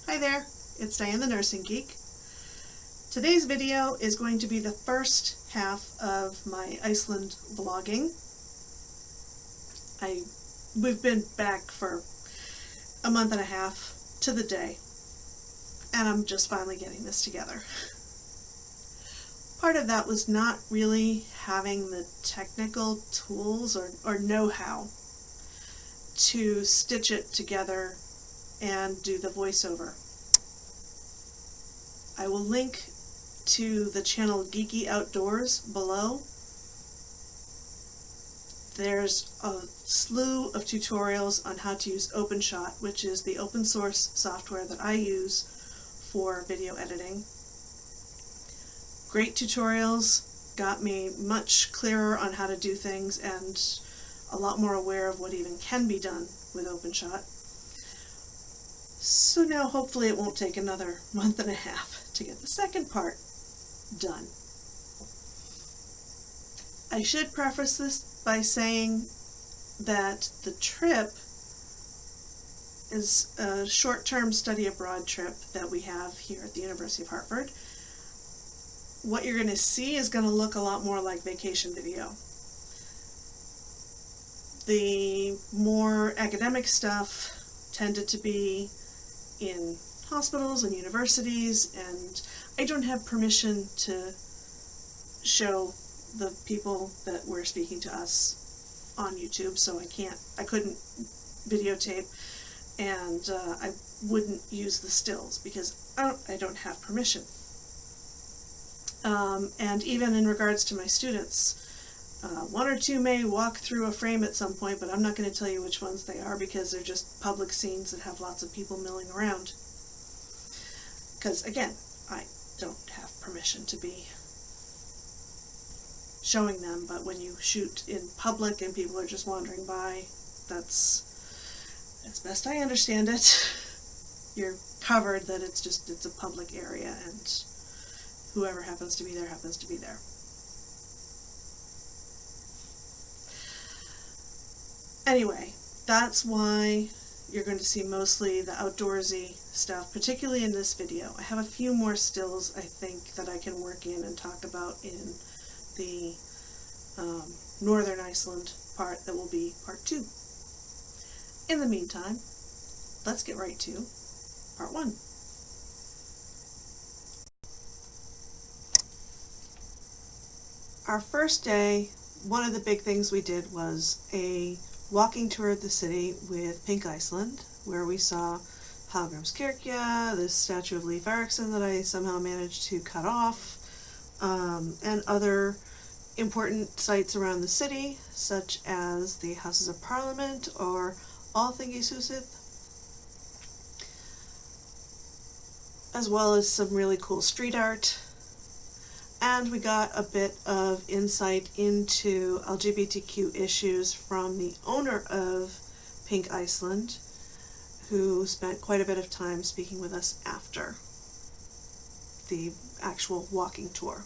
Hi there, it's Diane the Nursing Geek. Today's video is going to be the first half of my Iceland vlogging. We've been back for a month and a half to the day, and I'm just finally getting this together. Part of that was not really having the technical tools or know-how to stitch it together and do the voiceover. I will link to the channel GeekOutdoors below. There's a slew of tutorials on how to use OpenShot, which is the open source software that I use for video editing. Great tutorials, got me much clearer on how to do things and a lot more aware of what even can be done with OpenShot. So now hopefully it won't take another month and a half to get the second part done. I should preface this by saying that the trip is a short-term study abroad trip that we have here at the University of Hartford. What you're going to see is going to look a lot more like vacation video. The more academic stuff tended to be in hospitals and universities, and I don't have permission to show the people that were speaking to us on YouTube, so I couldn't videotape, and I wouldn't use the stills because I don't have permission. And even in regards to my students, one or two may walk through a frame at some point, but I'm not going to tell you which ones they are because they're just public scenes that have lots of people milling around. Because again, I don't have permission to be showing them, but when you shoot in public and people are just wandering by, that's, as best I understand it, you're covered that it's a public area and whoever happens to be there happens to be there. Anyway, that's why you're going to see mostly the outdoorsy stuff, particularly in this video. I have a few more stills, I think, that I can work in and talk about in the Northern Iceland part that will be part 2. In the meantime, let's get right to part 1. Our first day, one of the big things we did was a walking tour of the city with Pink Iceland, where we saw Hallgrímskirkja, this statue of Leif Erikson that I somehow managed to cut off, and other important sites around the city, such as the Houses of Parliament or Alþingishúsið, as well as some really cool street art. And we got a bit of insight into LGBTQ issues from the owner of Pink Iceland, who spent quite a bit of time speaking with us after the actual walking tour.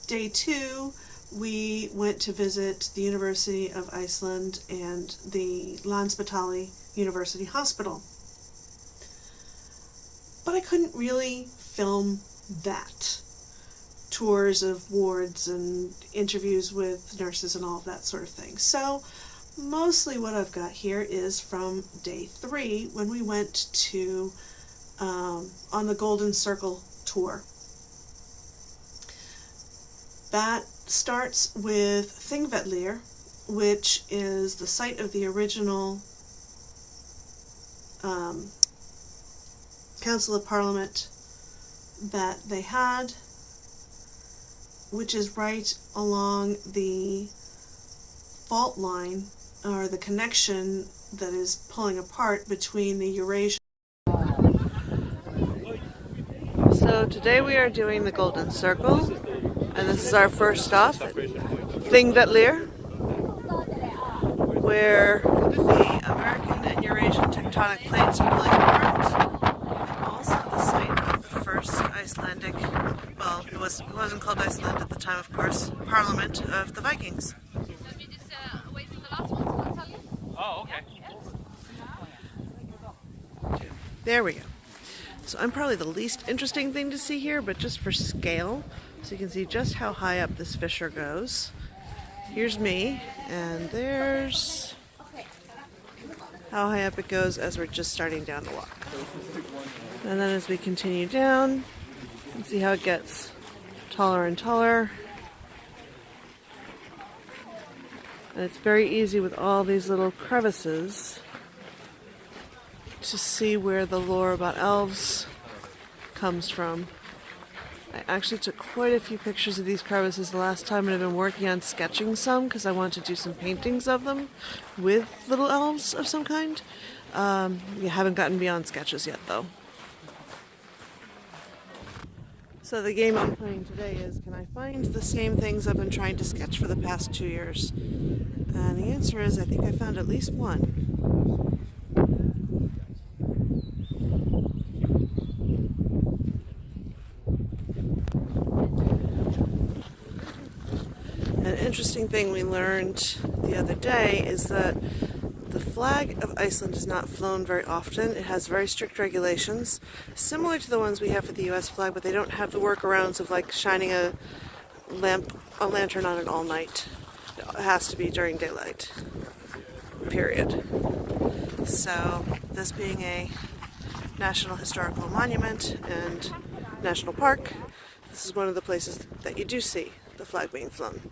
Day 2, we went to visit the University of Iceland and the Landsspítali University Hospital. But I couldn't really film that. Tours of wards and interviews with nurses and all of that sort of thing. So mostly what I've got here is from day 3 when we went to on the Golden Circle tour. That starts with Þingvellir, which is the site of the original Council of Parliament that they had, which is right along the fault line, or the connection that is pulling apart between the Eurasian. So today we are doing the Golden Circle, and this is our first stop at Þingvellir, where the American and Eurasian tectonic plates are pulling apart. Icelandic, well, it wasn't called Iceland at the time, of course, Parliament of the Vikings. Oh, okay. There we go. So I'm probably the least interesting thing to see here, but just for scale, so you can see just how high up this fissure goes. Here's me, and there's how high up it goes as we're just starting down the walk. And then as we continue down, you can see how it gets taller and taller. And it's very easy with all these little crevices to see where the lore about elves comes from. I actually took quite a few pictures of these crevices the last time, and I've been working on sketching some because I want to do some paintings of them with little elves of some kind. We haven't gotten beyond sketches yet though. So the game I'm playing today is, can I find the same things I've been trying to sketch for the past 2 years? And the answer is, I think I found at least one. An interesting thing we learned the other day is that the flag of Iceland is not flown very often. It has very strict regulations, similar to the ones we have for the US flag, but they don't have the workarounds of like shining a lantern on it all night. It has to be during daylight, period. So this being a National Historical Monument and National Park, this is one of the places that you do see the flag being flown.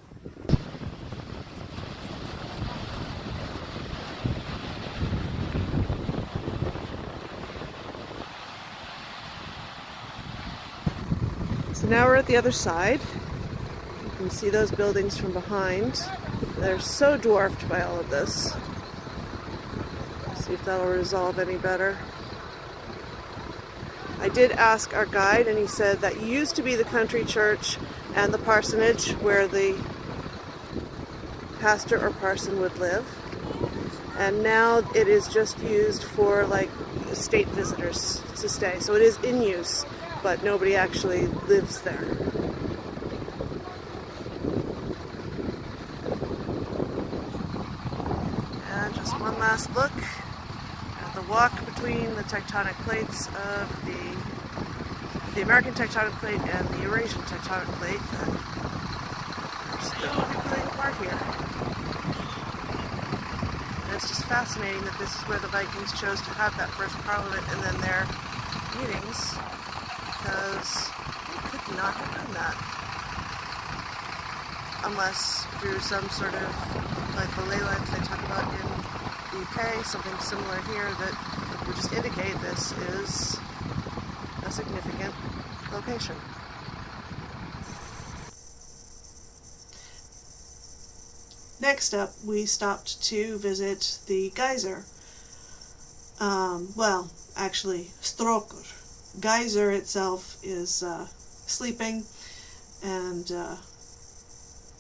So now we're at the other side. You can see those buildings from behind. They're so dwarfed by all of this. Let's see if that'll resolve any better. I did ask our guide, and he said that used to be the country church and the parsonage where the pastor or parson would live. And now it is just used for like state visitors to stay. So it is in use, but nobody actually lives there. And just one last look at the walk between the tectonic plates of the American tectonic plate and the Eurasian tectonic plate. And they're still playing a part here. And it's just fascinating that this is where the Vikings chose to have that first parliament and then their meetings, because they could not have done that unless through some sort of, like the ley lines they talk about in the UK, something similar here that would just indicate this is a significant location. Next up, we stopped to visit the geyser. Well, actually, Strókur. Geyser itself is sleeping, and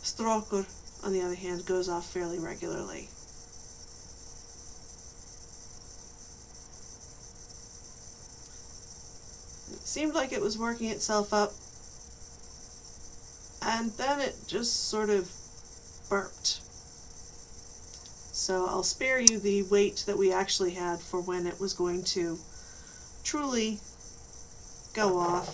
Strókur, on the other hand, goes off fairly regularly. It seemed like it was working itself up, and then it just sort of burped. So I'll spare you the wait that we actually had for when it was going to truly go off.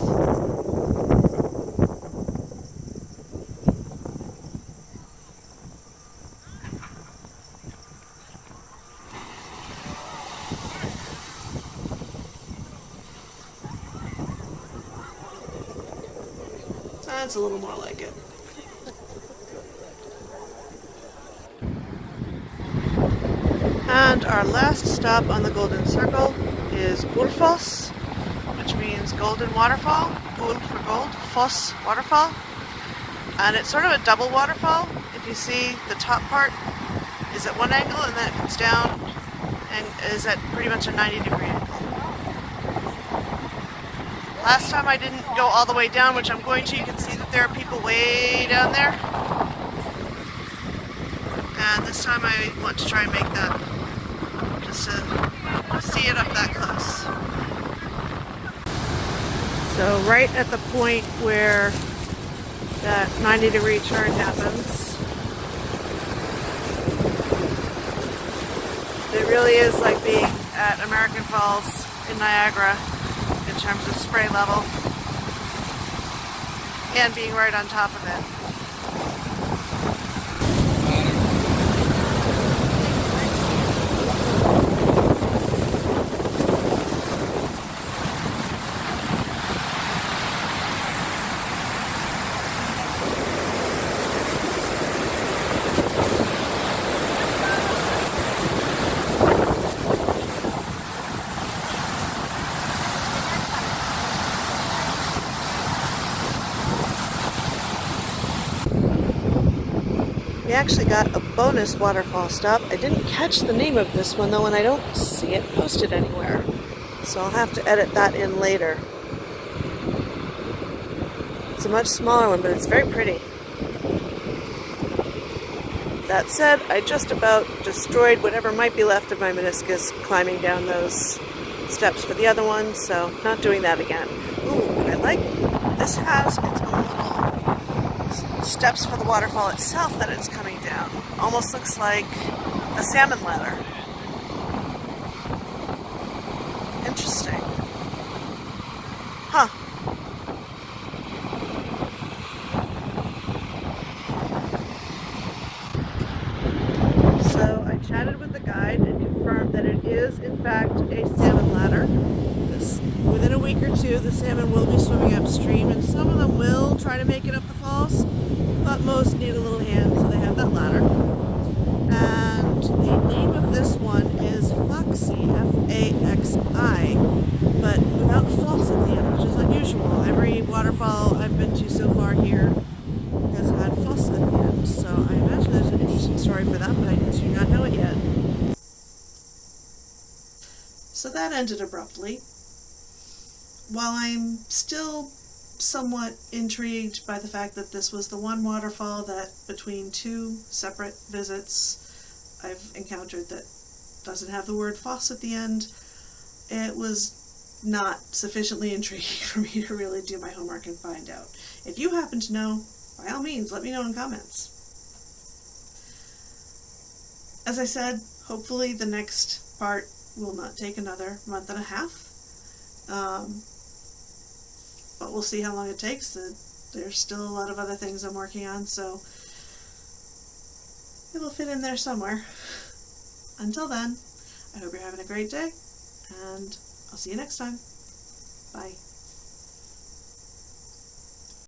That's a little more like it. And our last stop on the Golden Circle is Gullfoss, which means golden waterfall. Gull for gold, foss, waterfall. And it's sort of a double waterfall. If you see, the top part is at one angle and then it comes down and is at pretty much a 90-degree angle. Last time I didn't go all the way down, which I'm going to. You can see that there are people way down there. And this time I want to try and make that, just to see it up that close. So right at the point where that 90-degree turn happens, it really is like being at American Falls in Niagara in terms of spray level and being right on top of it. We actually got a bonus waterfall stop. I didn't catch the name of this one though, and I don't see it posted anywhere. So I'll have to edit that in later. It's a much smaller one, but it's very pretty. That said, I just about destroyed whatever might be left of my meniscus climbing down those steps for the other one, so not doing that again. Ooh, what I like, this has its own little steps for the waterfall itself that it's coming down. Almost looks like a salmon ladder. Interesting. Huh. So I chatted with the guide and confirmed that it is in fact a salmon ladder. Within a week or two, the salmon will be swimming upstream, and some of them will try to make it up the falls, but most need a little hand, so they have that ladder. And the name of this one is Foxy, F-A-X-I, but without floss at the end, which is unusual. Every waterfall I've been to so far here has had floss at the end, so I imagine there's an interesting story for that, but I do not know it yet. So that ended abruptly. While I'm still somewhat intrigued by the fact that this was the one waterfall that between two separate visits I've encountered that doesn't have the word foss at the end, it was not sufficiently intriguing for me to really do my homework and find out. If you happen to know, by all means, let me know in comments. As I said, hopefully the next part will not take another month and a half. But we'll see how long it takes. There's still a lot of other things I'm working on, so it'll fit in there somewhere. Until then, I hope you're having a great day, and I'll see you next time. Bye.